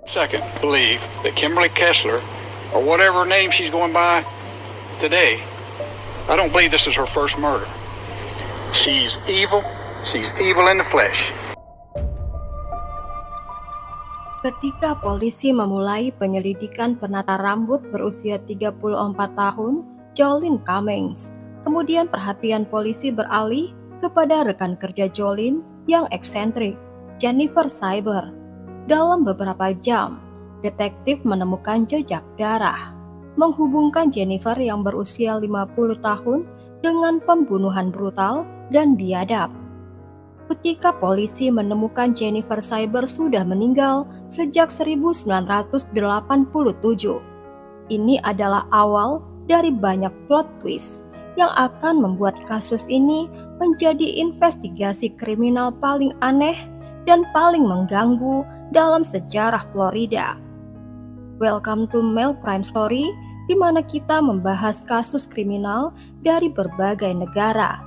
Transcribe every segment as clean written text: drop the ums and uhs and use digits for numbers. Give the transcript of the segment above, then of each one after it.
Second, believe that Kimberly Kessler, or whatever name she's going by today, I don't believe this is her first murder. She's evil. She's evil in the flesh. Ketika polisi memulai penyelidikan penata rambut berusia 34 tahun, Jolene Cummings, kemudian perhatian polisi beralih kepada rekan kerja Jolene yang eksentrik, Jennifer Cyber. Dalam beberapa jam, detektif menemukan jejak darah, menghubungkan Jennifer yang berusia 50 tahun dengan pembunuhan brutal dan biadab. Ketika polisi menemukan Jennifer Cyber sudah meninggal sejak 1987. Ini adalah awal dari banyak plot twist yang akan membuat kasus ini menjadi investigasi kriminal paling aneh dan paling mengganggu dalam sejarah Florida. Welcome to Mel Crime Story, di mana kita membahas kasus kriminal dari berbagai negara.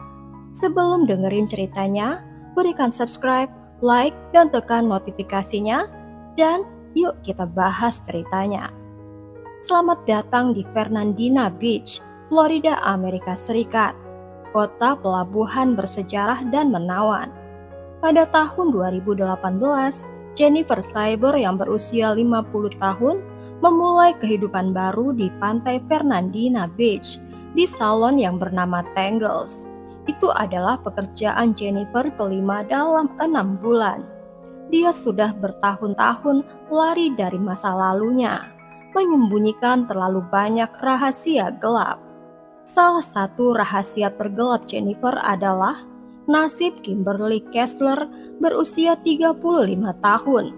Sebelum dengerin ceritanya, berikan subscribe, like, dan tekan notifikasinya, dan yuk kita bahas ceritanya. Selamat datang di Fernandina Beach, Florida, Amerika Serikat, kota pelabuhan bersejarah dan menawan. Pada tahun 2018, Jennifer Cyber yang berusia 50 tahun memulai kehidupan baru di pantai Fernandina Beach di salon yang bernama Tangles. Itu adalah pekerjaan Jennifer kelima dalam 6 bulan. Dia sudah bertahun-tahun lari dari masa lalunya, menyembunyikan terlalu banyak rahasia gelap. Salah satu rahasia tergelap Jennifer adalah nasib Kimberly Kessler berusia 35 tahun,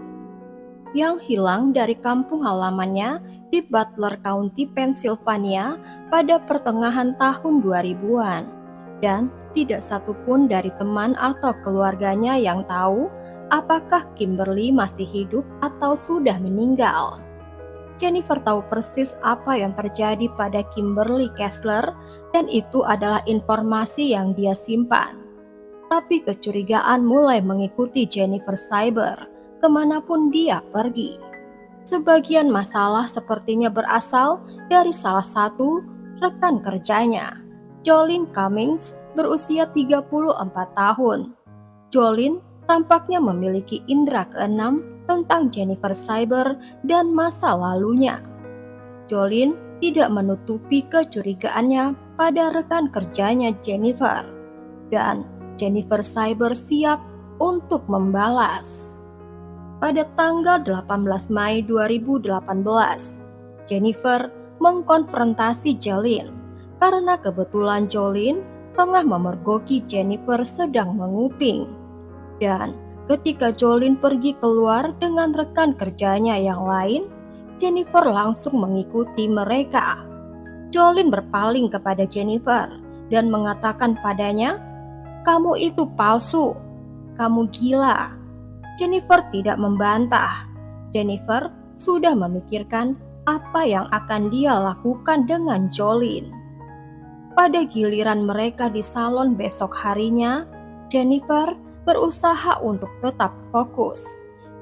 yang hilang dari kampung halamannya di Butler County, Pennsylvania pada pertengahan tahun 2000-an. Dan tidak satupun dari teman atau keluarganya yang tahu apakah Kimberly masih hidup atau sudah meninggal. Jennifer tahu persis apa yang terjadi pada Kimberly Kessler dan itu adalah informasi yang dia simpan. Tapi kecurigaan mulai mengikuti Jennifer Cyber kemanapun dia pergi. Sebagian masalah sepertinya berasal dari salah satu rekan kerjanya, Jolene Cummings, berusia 34 tahun. Jolene tampaknya memiliki indera keenam tentang Jennifer Cyber dan masa lalunya. Jolene tidak menutupi kecurigaannya pada rekan kerjanya Jennifer, dan Jennifer Cyber siap untuk membalas. Pada tanggal 18 Mei 2018, Jennifer mengkonfrontasi Jolene karena kebetulan Jolene tengah memergoki Jennifer sedang menguping. Dan ketika Jolene pergi keluar dengan rekan kerjanya yang lain, Jennifer langsung mengikuti mereka. Jolene berpaling kepada Jennifer dan mengatakan padanya, "Kamu itu palsu, kamu gila." Jennifer tidak membantah. Jennifer sudah memikirkan apa yang akan dia lakukan dengan Jolene. Pada giliran mereka di salon besok harinya, Jennifer berusaha untuk tetap fokus.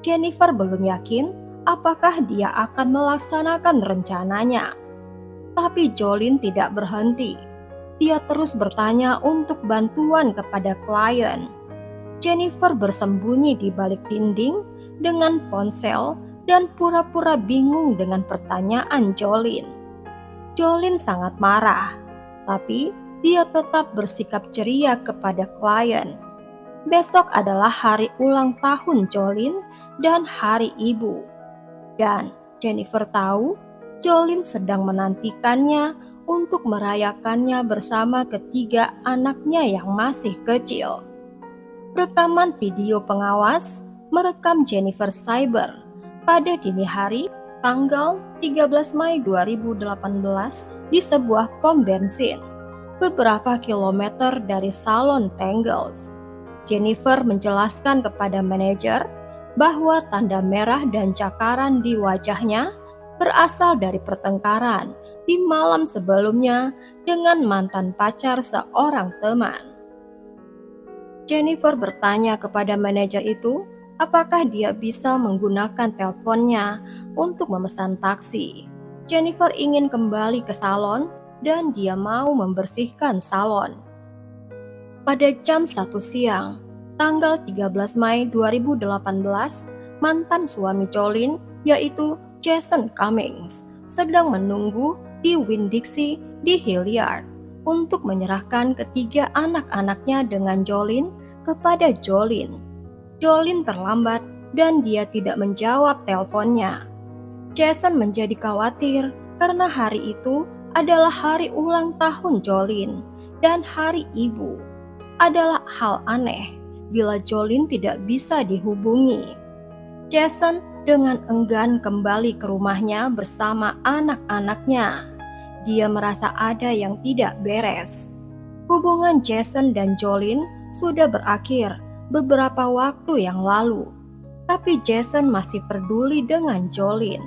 Jennifer belum yakin apakah dia akan melaksanakan rencananya. Tapi Jolene tidak berhenti. Dia terus bertanya untuk bantuan kepada klien. Jennifer bersembunyi di balik dinding dengan ponsel dan pura-pura bingung dengan pertanyaan Jolene. Jolene sangat marah, tapi dia tetap bersikap ceria kepada klien. Besok adalah hari ulang tahun Jolene dan hari ibu. Dan Jennifer tahu Jolene sedang menantikannya untuk merayakannya bersama ketiga anaknya yang masih kecil. Rekaman video pengawas merekam Jennifer Cyber pada dini hari tanggal 13 Mei 2018 di sebuah pom bensin beberapa kilometer dari salon Tangles. Jennifer menjelaskan kepada manajer bahwa tanda merah dan cakaran di wajahnya berasal dari pertengkaran di malam sebelumnya dengan mantan pacar seorang teman. Jennifer bertanya kepada manajer itu apakah dia bisa menggunakan teleponnya untuk memesan taksi. Jennifer ingin kembali ke salon dan dia mau membersihkan salon. Pada jam 1 siang, tanggal 13 Mei 2018, mantan suami Jolene, yaitu Jason Cummings, sedang menunggu di Winn-Dixie di Hilliard untuk menyerahkan ketiga anak-anaknya dengan Jolene kepada Jolene. Jolene terlambat dan dia tidak menjawab teleponnya. Jason menjadi khawatir karena hari itu adalah hari ulang tahun Jolene dan hari ibu. Adalah hal aneh bila Jolene tidak bisa dihubungi. Jason dengan enggan kembali ke rumahnya bersama anak-anaknya. Dia merasa ada yang tidak beres. Hubungan Jason dan Jolene sudah berakhir beberapa waktu yang lalu, tapi Jason masih peduli dengan Jolene.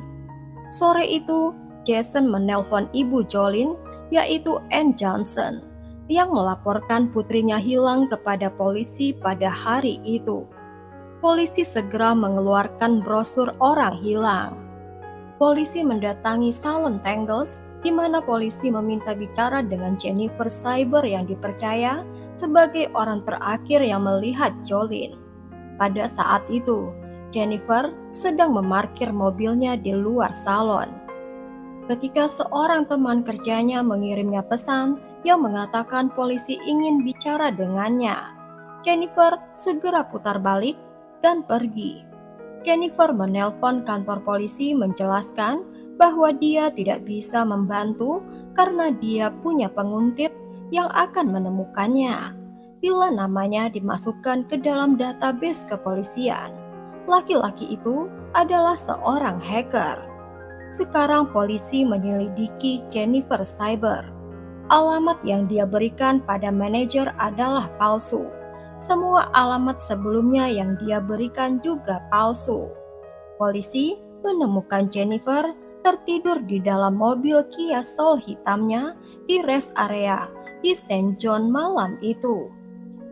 Sore itu, Jason menelpon ibu Jolene, yaitu Ann Johnson, yang melaporkan putrinya hilang kepada polisi pada hari itu. Polisi segera mengeluarkan brosur orang hilang. Polisi mendatangi salon Tangles, di mana polisi meminta bicara dengan Jennifer Cyber yang dipercaya sebagai orang terakhir yang melihat Jolene. Pada saat itu, Jennifer sedang memarkir mobilnya di luar salon. Ketika seorang teman kerjanya mengirimnya pesan yang mengatakan polisi ingin bicara dengannya, Jennifer segera putar balik dan pergi. Jennifer menelpon kantor polisi menjelaskan bahwa dia tidak bisa membantu karena dia punya penguntip yang akan menemukannya bila namanya dimasukkan ke dalam database kepolisian. Laki-laki itu adalah seorang hacker. Sekarang polisi menyelidiki Jennifer Cyber. Alamat yang dia berikan pada manajer adalah palsu. Semua alamat sebelumnya yang dia berikan juga palsu. Polisi menemukan Jennifer tertidur di dalam mobil Kia Soul hitamnya di rest area di St. John malam itu.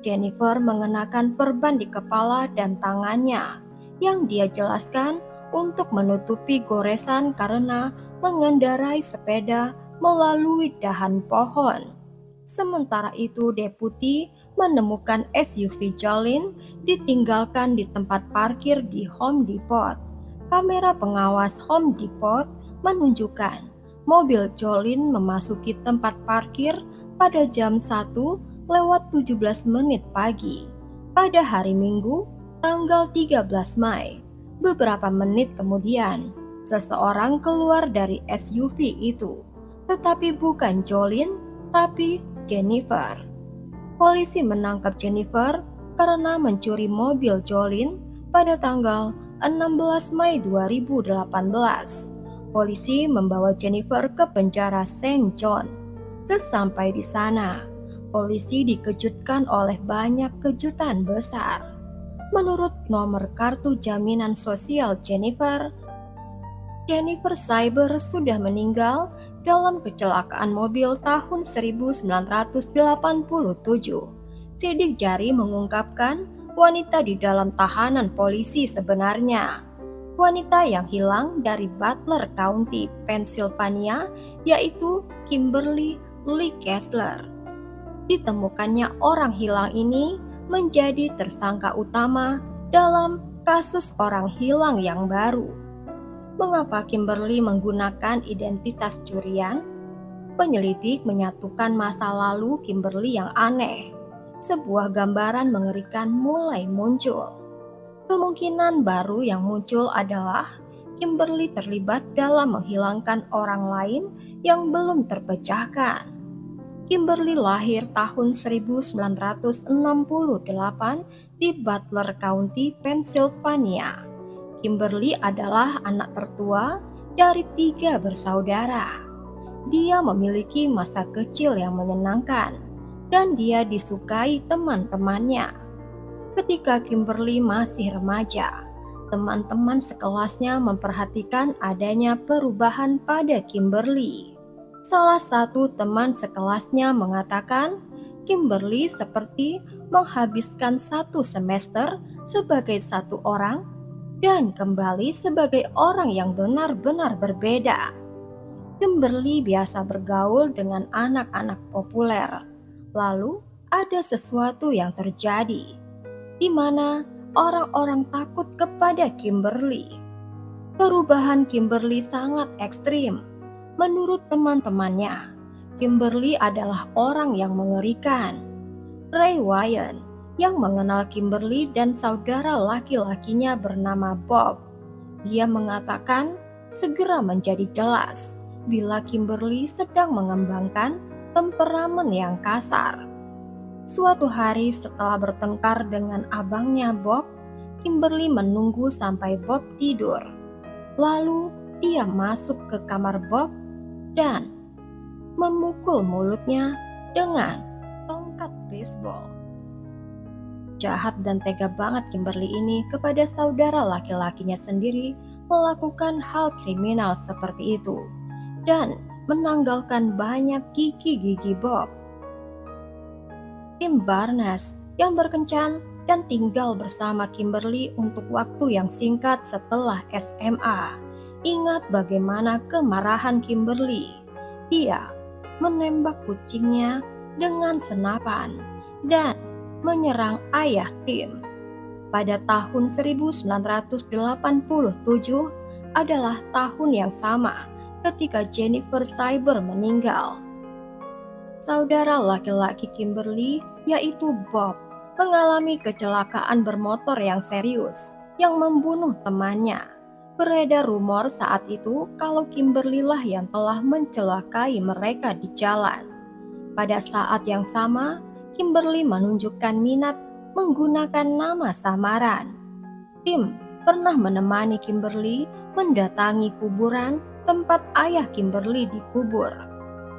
Jennifer mengenakan perban di kepala dan tangannya yang dia jelaskan untuk menutupi goresan karena mengendarai sepeda melalui dahan pohon. Sementara itu, deputi menemukan SUV Jolene ditinggalkan di tempat parkir di Home Depot. Kamera pengawas Home Depot menunjukkan mobil Jolene memasuki tempat parkir pada jam 1:17 pagi pada hari Minggu, tanggal 13 Mei. Beberapa menit kemudian, seseorang keluar dari SUV itu, tetapi bukan Jolene, tapi Jennifer. Polisi menangkap Jennifer karena mencuri mobil Jolene pada tanggal 16 Mei 2018. Polisi membawa Jennifer ke penjara St. John. Sesampai di sana, polisi dikejutkan oleh banyak kejutan besar. Menurut nomor kartu jaminan sosial Jennifer Cyber sudah meninggal dalam kecelakaan mobil tahun 1987. Sidik jari mengungkapkan wanita di dalam tahanan polisi sebenarnya. Wanita yang hilang dari Butler County, Pennsylvania, yaitu Kimberly Lee Kessler. Ditemukannya orang hilang ini menjadi tersangka utama dalam kasus orang hilang yang baru. Mengapa Kimberly menggunakan identitas curian? Penyelidik menyatukan masa lalu Kimberly yang aneh. Sebuah gambaran mengerikan mulai muncul. Kemungkinan baru yang muncul adalah Kimberly terlibat dalam menghilangkan orang lain yang belum terpecahkan. Kimberly lahir tahun 1968 di Butler County, Pennsylvania. Kimberly adalah anak tertua dari 3 bersaudara. Dia memiliki masa kecil yang menyenangkan dan dia disukai teman-temannya. Ketika Kimberly masih remaja, teman-teman sekelasnya memperhatikan adanya perubahan pada Kimberly. Salah satu teman sekelasnya mengatakan Kimberly seperti menghabiskan satu semester sebagai satu orang dan kembali sebagai orang yang benar-benar berbeda. Kimberly biasa bergaul dengan anak-anak populer. Lalu ada sesuatu yang terjadi, di mana orang-orang takut kepada Kimberly. Perubahan Kimberly sangat ekstrim. Menurut teman-temannya, Kimberly adalah orang yang mengerikan. Ray Wyan, yang mengenal Kimberly dan saudara laki-lakinya bernama Bob, dia mengatakan segera menjadi jelas bila Kimberly sedang mengembangkan temperamen yang kasar. Suatu hari setelah bertengkar dengan abangnya Bob, Kimberly menunggu sampai Bob tidur. Lalu dia masuk ke kamar Bob dan memukul mulutnya dengan tongkat baseball. Jahat dan tega banget Kimberly ini kepada saudara laki-lakinya sendiri melakukan hal kriminal seperti itu dan menanggalkan banyak gigi-gigi Bob. Tim Barnes yang berkencan dan tinggal bersama Kimberly untuk waktu yang singkat setelah SMA ingat bagaimana kemarahan Kimberly. Dia menembak kucingnya dengan senapan dan menyerang ayah Tim. Pada tahun 1987 adalah tahun yang sama ketika Jennifer Cyber meninggal. Saudara laki-laki Kimberly, yaitu Bob, mengalami kecelakaan bermotor yang serius yang membunuh temannya. Beredar rumor saat itu kalau Kimberly lah yang telah mencelakai mereka di jalan. Pada saat yang sama, Kimberly menunjukkan minat menggunakan nama samaran. Tim pernah menemani Kimberly mendatangi kuburan tempat ayah Kimberly dikubur.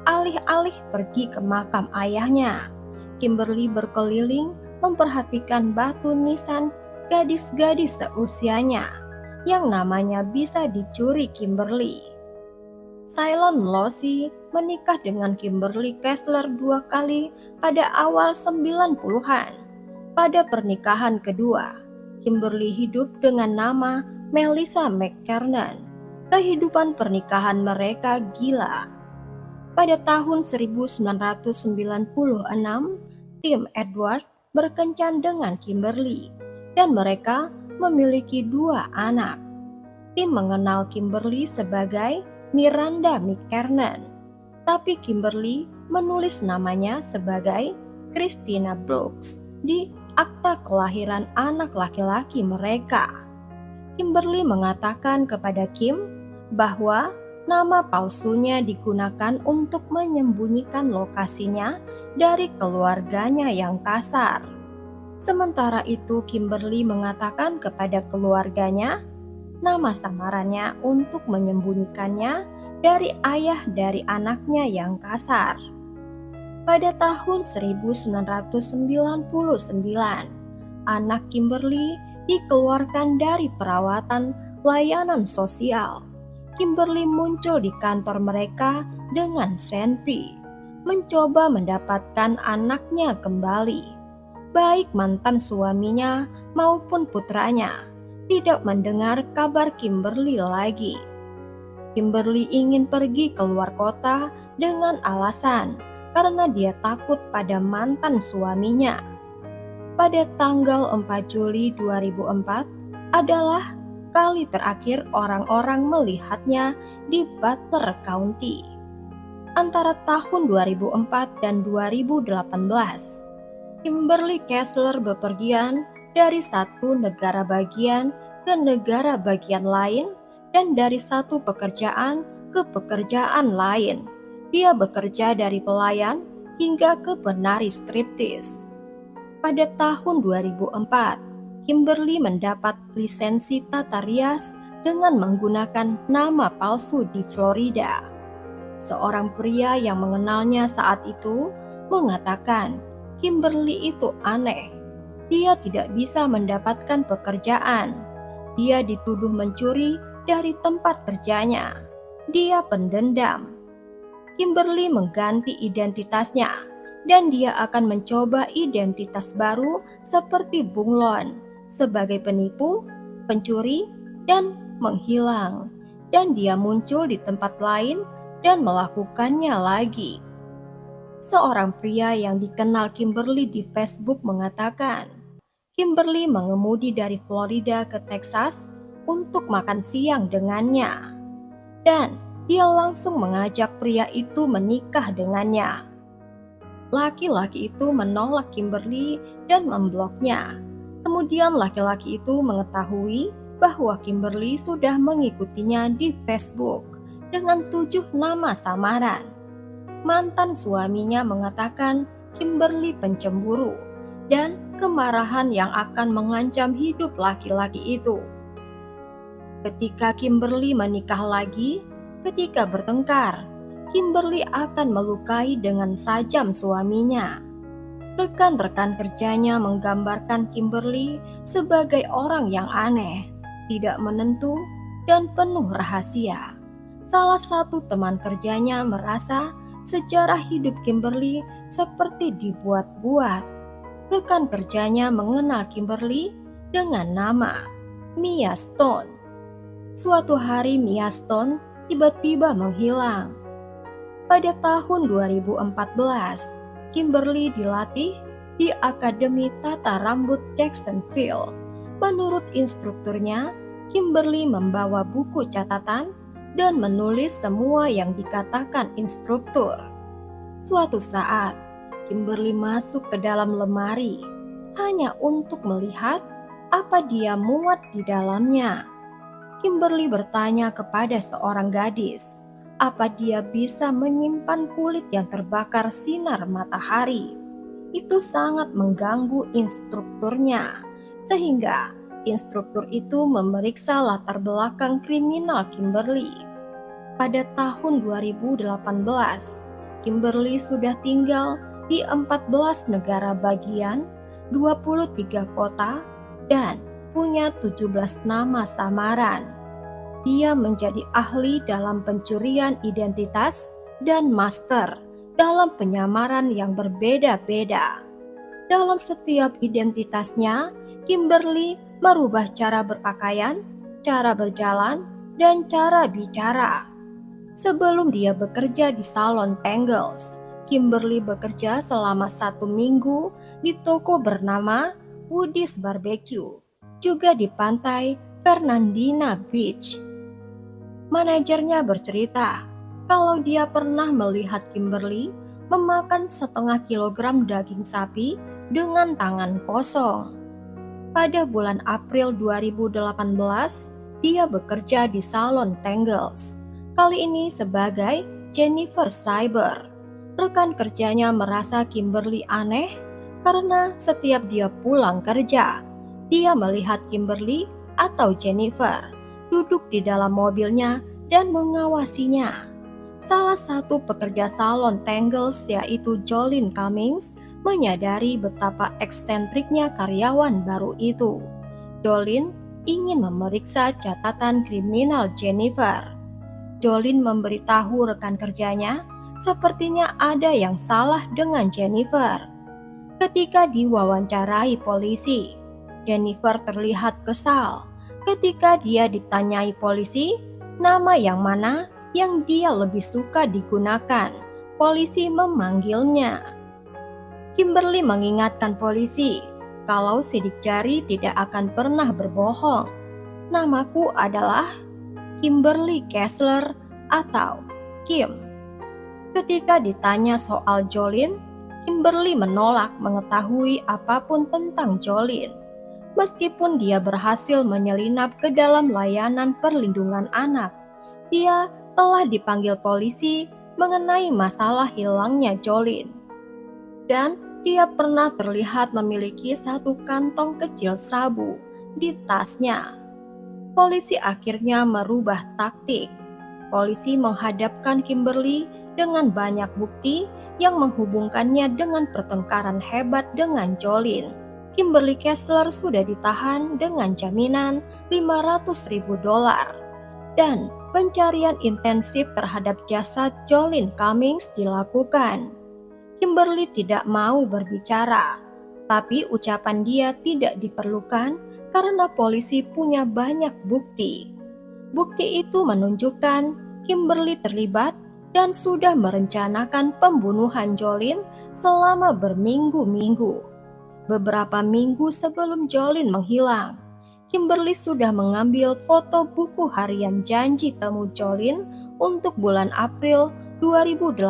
Alih-alih pergi ke makam ayahnya, Kimberly berkeliling memperhatikan batu nisan gadis-gadis seusianya yang namanya bisa dicuri Kimberly. Cylon Losi menikah dengan Kimberly Kessler 2 kali pada awal 90-an. Pada pernikahan kedua, Kimberly hidup dengan nama Melissa McKernan. Kehidupan pernikahan mereka gila. Pada tahun 1996, Tim Edward berkencan dengan Kimberly dan mereka memiliki 2 anak. Tim mengenal Kimberly sebagai Miranda McKernan, tapi Kimberly menulis namanya sebagai Christina Brooks di akta kelahiran anak laki-laki mereka. Kimberly mengatakan kepada Kim bahwa nama palsunya digunakan untuk menyembunyikan lokasinya dari keluarganya yang kasar. Sementara itu Kimberly mengatakan kepada keluarganya nama samarannya untuk menyembunyikannya dari ayah dari anaknya yang kasar. Pada tahun 1999, anak Kimberly dikeluarkan dari perawatan layanan sosial. Kimberly muncul di kantor mereka dengan senpi, mencoba mendapatkan anaknya kembali. Baik mantan suaminya maupun putranya tidak mendengar kabar Kimberly lagi. Kimberly ingin pergi keluar kota dengan alasan karena dia takut pada mantan suaminya. Pada tanggal 4 Juli 2004 adalah kali terakhir orang-orang melihatnya di Butler County. Antara tahun 2004 dan 2018, Kimberly Kessler bepergian dari satu negara bagian ke negara bagian lain dan dari satu pekerjaan ke pekerjaan lain. Dia bekerja dari pelayan hingga ke penari striptease. Pada tahun 2004, Kimberly mendapat lisensi tata rias dengan menggunakan nama palsu di Florida. Seorang pria yang mengenalnya saat itu mengatakan Kimberly itu aneh. Dia tidak bisa mendapatkan pekerjaan. Dia dituduh mencuri dari tempat kerjanya. Dia pendendam. Kimberly mengganti identitasnya. dan dia akan mencoba identitas baru seperti bunglon sebagai penipu, pencuri, dan menghilang. Dan dia muncul di tempat lain dan melakukannya lagi. Seorang pria yang dikenal Kimberly di Facebook mengatakan, Kimberly mengemudi dari Florida ke Texas untuk makan siang dengannya. Dan dia langsung mengajak pria itu menikah dengannya. Laki-laki itu menolak Kimberly dan membloknya. Kemudian laki-laki itu mengetahui bahwa Kimberly sudah mengikutinya di Facebook dengan 7 nama samaran. Mantan suaminya mengatakan Kimberly pencemburu dan kemarahan yang akan mengancam hidup laki-laki itu. Ketika Kimberly menikah lagi, ketika bertengkar, Kimberly akan melukai dengan sajam suaminya. Rekan-rekan kerjanya menggambarkan Kimberly sebagai orang yang aneh, tidak menentu, dan penuh rahasia. Salah satu teman kerjanya merasa sejarah hidup Kimberly seperti dibuat-buat. Rekan kerjanya mengenal Kimberly dengan nama Mia Stone. Suatu hari Mia Stone tiba-tiba menghilang. Pada tahun 2014, Kimberly dilatih di Akademi Tata Rambut Jacksonville. Menurut instrukturnya, Kimberly membawa buku catatan dan menulis semua yang dikatakan instruktur. Suatu saat, Kimberly masuk ke dalam lemari hanya untuk melihat apa dia muat di dalamnya. Kimberly bertanya kepada seorang gadis, apa dia bisa menyimpan kulit yang terbakar sinar matahari. Itu sangat mengganggu instrukturnya, sehingga instruktur itu memeriksa latar belakang kriminal Kimberly. Pada tahun 2018, Kimberly sudah tinggal di 14 negara bagian, 23 kota, dan punya 17 nama samaran. Dia menjadi ahli dalam pencurian identitas dan master dalam penyamaran yang berbeda-beda. Dalam setiap identitasnya, Kimberly merubah cara berpakaian, cara berjalan, dan cara bicara. Sebelum dia bekerja di salon Tangles, Kimberly bekerja selama 1 minggu di toko bernama Woody's Barbecue, juga di pantai Fernandina Beach. Manajernya bercerita kalau dia pernah melihat Kimberly memakan 0,5 kilogram daging sapi dengan tangan kosong. Pada bulan April 2018, dia bekerja di salon Tangles, kali ini sebagai Jennifer Cyber. Rekan kerjanya merasa Kimberly aneh karena setiap dia pulang kerja, dia melihat Kimberly atau Jennifer duduk di dalam mobilnya dan mengawasinya. Salah satu pekerja salon Tangles, yaitu Jolene Cummings, menyadari betapa eksentriknya karyawan baru itu. Jolene ingin memeriksa catatan kriminal Jennifer. Jolene memberitahu rekan kerjanya, sepertinya ada yang salah dengan Jennifer. Ketika diwawancarai polisi, Jennifer terlihat kesal. Ketika dia ditanyai polisi, nama yang mana yang dia lebih suka digunakan, polisi memanggilnya. Kimberly mengingatkan polisi kalau sidik jari tidak akan pernah berbohong. Namaku adalah Kimberly Kessler atau Kim. Ketika ditanya soal Jolene, Kimberly menolak mengetahui apapun tentang Jolene. Meskipun dia berhasil menyelinap ke dalam layanan perlindungan anak, dia telah dipanggil polisi mengenai masalah hilangnya Jolene. Dan dia pernah terlihat memiliki 1 kantong kecil sabu di tasnya. Polisi akhirnya merubah taktik. Polisi menghadapkan Kimberly dengan banyak bukti yang menghubungkannya dengan pertengkaran hebat dengan Jolene. Kimberly Kessler sudah ditahan dengan jaminan $500.000 dan pencarian intensif terhadap jasad Jolene Cummings dilakukan. Kimberly tidak mau berbicara, tapi ucapan dia tidak diperlukan karena polisi punya banyak bukti. Bukti itu menunjukkan Kimberly terlibat dan sudah merencanakan pembunuhan Jolene selama berminggu-minggu. Beberapa minggu sebelum Jolene menghilang, Kimberly sudah mengambil foto buku harian janji temu Jolene untuk bulan April 2018.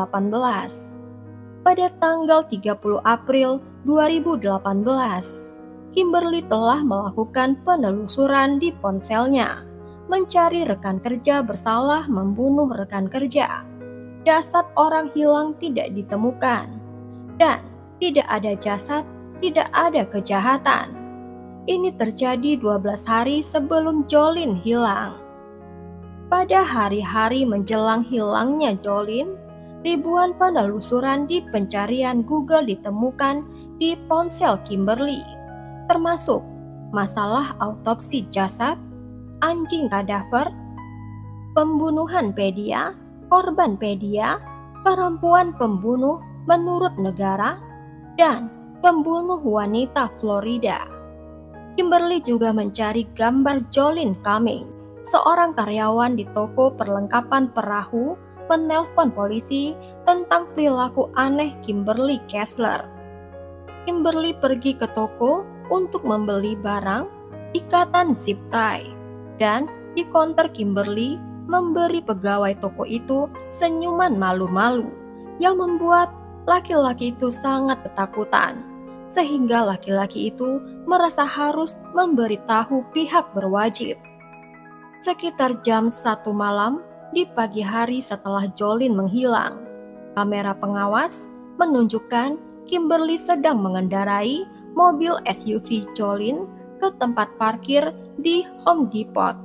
Pada tanggal 30 April 2018, Kimberly telah melakukan penelusuran di ponselnya, mencari rekan kerja bersalah membunuh rekan kerja. Jasad orang hilang tidak ditemukan, dan tidak ada jasad, tidak ada kejahatan. Ini terjadi 12 hari sebelum Jolene hilang. Pada hari-hari menjelang hilangnya Jolene, ribuan penelusuran di pencarian Google ditemukan di ponsel Kimberly, termasuk masalah autopsi jasad, anjing kadaver, pembunuhan korban, perempuan pembunuh menurut negara, dan pembunuh wanita Florida. Kimberly juga mencari gambar Jolene Cumming, seorang karyawan di toko perlengkapan perahu, menelpon polisi tentang perilaku aneh Kimberly Kessler. Kimberly pergi ke toko untuk membeli barang, ikatan zip tie, dan di konter Kimberly memberi pegawai toko itu senyuman malu-malu yang membuat laki-laki itu sangat ketakutan, sehingga laki-laki itu merasa harus memberitahu pihak berwajib. Sekitar jam 1 malam di pagi hari setelah Jolene menghilang, kamera pengawas menunjukkan Kimberly sedang mengendarai mobil SUV Jolene ke tempat parkir di Home Depot.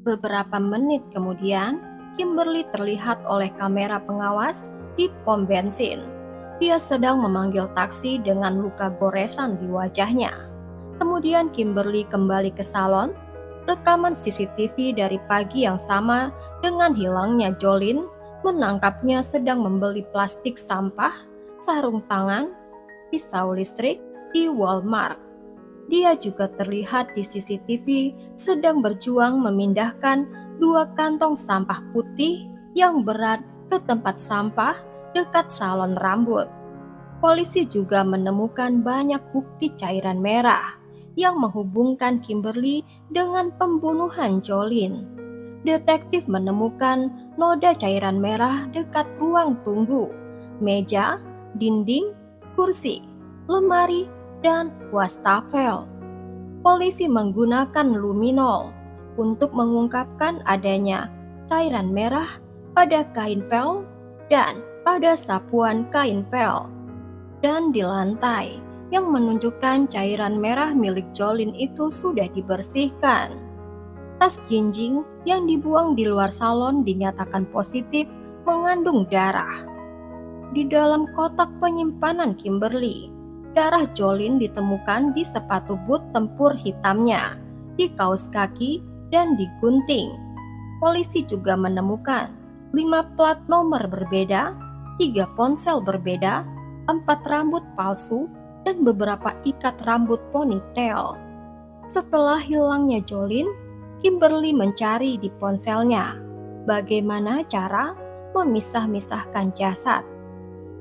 Beberapa menit kemudian, Kimberly terlihat oleh kamera pengawas di pom bensin. Dia sedang memanggil taksi dengan luka goresan di wajahnya. Kemudian Kimberly kembali ke salon. Rekaman CCTV dari pagi yang sama dengan hilangnya Jolene menangkapnya sedang membeli plastik sampah, sarung tangan, pisau listrik di Walmart. Dia juga terlihat di CCTV sedang berjuang memindahkan 2 kantong sampah putih yang berat ke tempat sampah dekat salon rambut. Polisi juga menemukan banyak bukti cairan merah yang menghubungkan Kimberly dengan pembunuhan Jolene. Detektif menemukan noda cairan merah dekat ruang tunggu, meja, dinding, kursi, lemari, dan wastafel. Polisi menggunakan luminol untuk mengungkapkan adanya cairan merah pada kain pel dan pada sapuan kain pel dan di lantai, yang menunjukkan cairan merah milik Jolene itu sudah dibersihkan. Tas jinjing yang dibuang di luar salon dinyatakan positif mengandung darah. Di dalam kotak penyimpanan Kimberly, darah Jolene ditemukan di sepatu boot tempur hitamnya, di kaos kaki, dan di gunting. Polisi juga menemukan 5 plat nomor berbeda, 3 ponsel berbeda, 4 rambut palsu, dan beberapa ikat rambut ponytail. Setelah hilangnya Jolene, Kimberly mencari di ponselnya bagaimana cara memisah-misahkan jasad.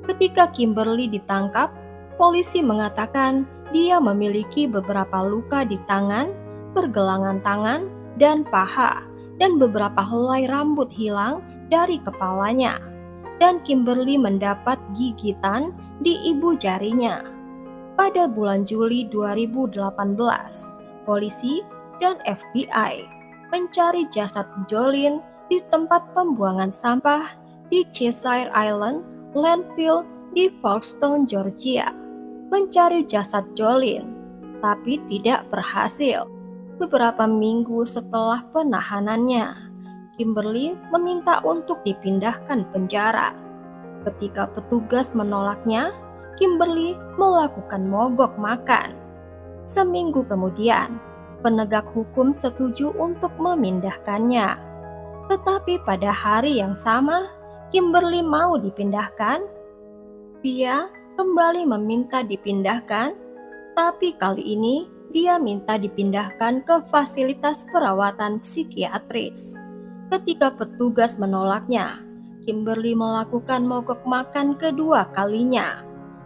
Ketika Kimberly ditangkap, polisi mengatakan dia memiliki beberapa luka di tangan, pergelangan tangan, dan paha, dan beberapa helai rambut hilang dari kepalanya. Dan Kimberly mendapat gigitan di ibu jarinya. Pada bulan Juli 2018, polisi dan FBI mencari jasad Jolene di tempat pembuangan sampah di Cheshire Island Landfill di Folkestone, Georgia. Mencari jasad Jolene, tapi tidak berhasil. Beberapa minggu setelah penahanannya, Kimberly meminta untuk dipindahkan penjara. Ketika petugas menolaknya, Kimberly melakukan mogok makan. Seminggu kemudian, penegak hukum setuju untuk memindahkannya. Tetapi pada hari yang sama, Kimberly mau dipindahkan. Dia kembali meminta dipindahkan, tapi kali ini dia minta dipindahkan ke fasilitas perawatan psikiatris. Ketika petugas menolaknya, Kimberly melakukan mogok makan kedua kalinya.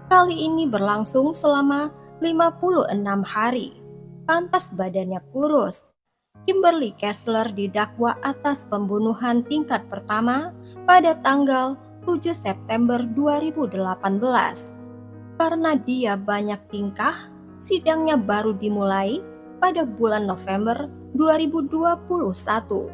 Kali ini berlangsung selama 56 hari. Pantas badannya kurus. Kimberly Kessler didakwa atas pembunuhan tingkat pertama pada tanggal 7 September 2018. Karena dia banyak tingkah, sidangnya baru dimulai pada bulan November 2021.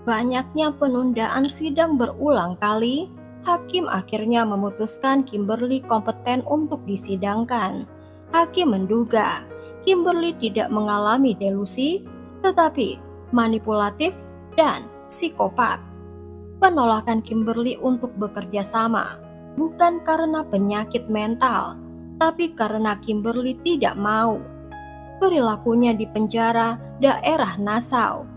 Banyaknya penundaan sidang berulang kali, hakim akhirnya memutuskan Kimberly kompeten untuk disidangkan. Hakim menduga Kimberly tidak mengalami delusi, tetapi manipulatif dan psikopat. Penolakan Kimberly untuk bekerja sama bukan karena penyakit mental, tapi karena Kimberly tidak mau. Perilakunya di penjara daerah Nassau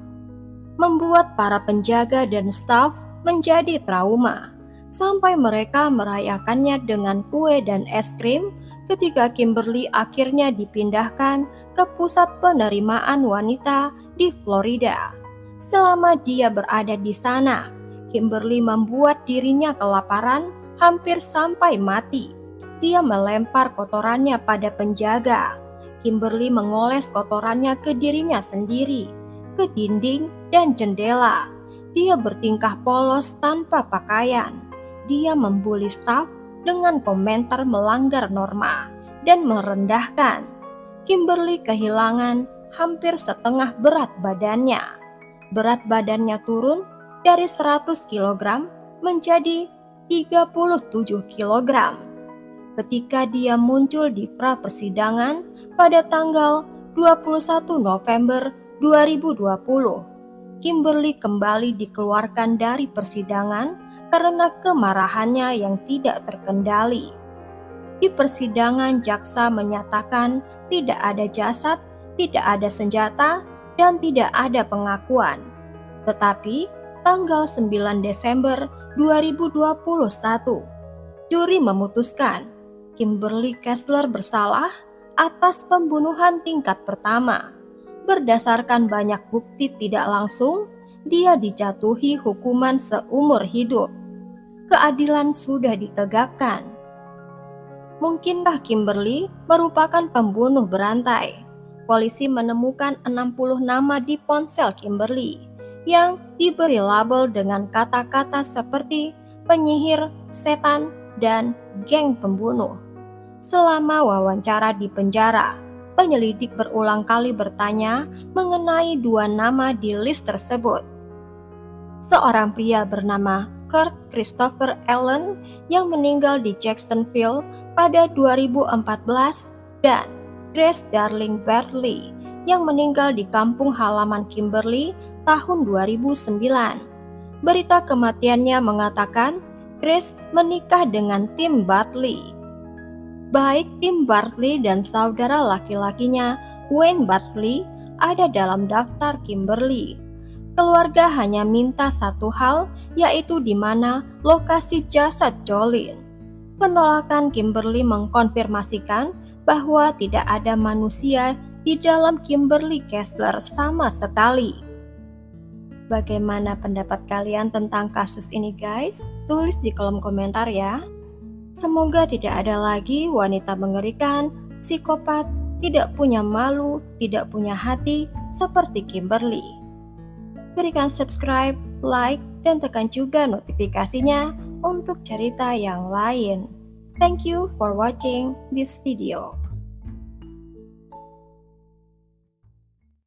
membuat para penjaga dan staf menjadi trauma, sampai mereka merayakannya dengan kue dan es krim ketika Kimberly akhirnya dipindahkan ke pusat penerimaan wanita di Florida. Selama dia berada di sana, Kimberly membuat dirinya kelaparan hampir sampai mati. Dia melempar kotorannya pada penjaga. Kimberly mengoles kotorannya ke dirinya sendiri, ke dinding dan jendela. Dia bertingkah polos tanpa pakaian. Dia membuli staf dengan komentar melanggar norma dan merendahkan. Kimberly kehilangan hampir setengah berat badannya. Berat badannya turun dari 100 kg menjadi 37 kg. Ketika dia muncul di pra-persidangan pada tanggal 21 November 2020, Kimberly kembali dikeluarkan dari persidangan karena kemarahannya yang tidak terkendali. Di persidangan, jaksa menyatakan tidak ada jasad, tidak ada senjata, dan tidak ada pengakuan. Tetapi, tanggal 9 Desember 2021, juri memutuskan Kimberly Kessler bersalah atas pembunuhan tingkat pertama. Berdasarkan banyak bukti tidak langsung, dia dijatuhi hukuman seumur hidup. Keadilan sudah ditegakkan. Mungkinkah Kimberly merupakan pembunuh berantai? Polisi menemukan 60 nama di ponsel Kimberly yang diberi label dengan kata-kata seperti penyihir, setan, dan geng pembunuh. Selama wawancara di penjara, penyelidik berulang kali bertanya mengenai 2 nama di list tersebut. Seorang pria bernama Kurt Christopher Allen yang meninggal di Jacksonville pada 2014 dan Grace Darling Bartley yang meninggal di kampung halaman Kimberly tahun 2009. Berita kematiannya mengatakan Grace menikah dengan Tim Bartley. Baik Tim Bartley dan saudara laki-lakinya Wayne Bartley ada dalam daftar Kimberly. Keluarga hanya minta satu hal, yaitu di mana lokasi jasad Jolene. Penolakan Kimberly mengkonfirmasikan bahwa tidak ada manusia di dalam Kimberly Kessler sama sekali. Bagaimana pendapat kalian tentang kasus ini guys? Tulis di kolom komentar ya. Semoga tidak ada lagi wanita mengerikan, psikopat, tidak punya malu, tidak punya hati seperti Kimberly. Berikan subscribe, like, dan tekan juga notifikasinya untuk cerita yang lain. Thank you for watching this video.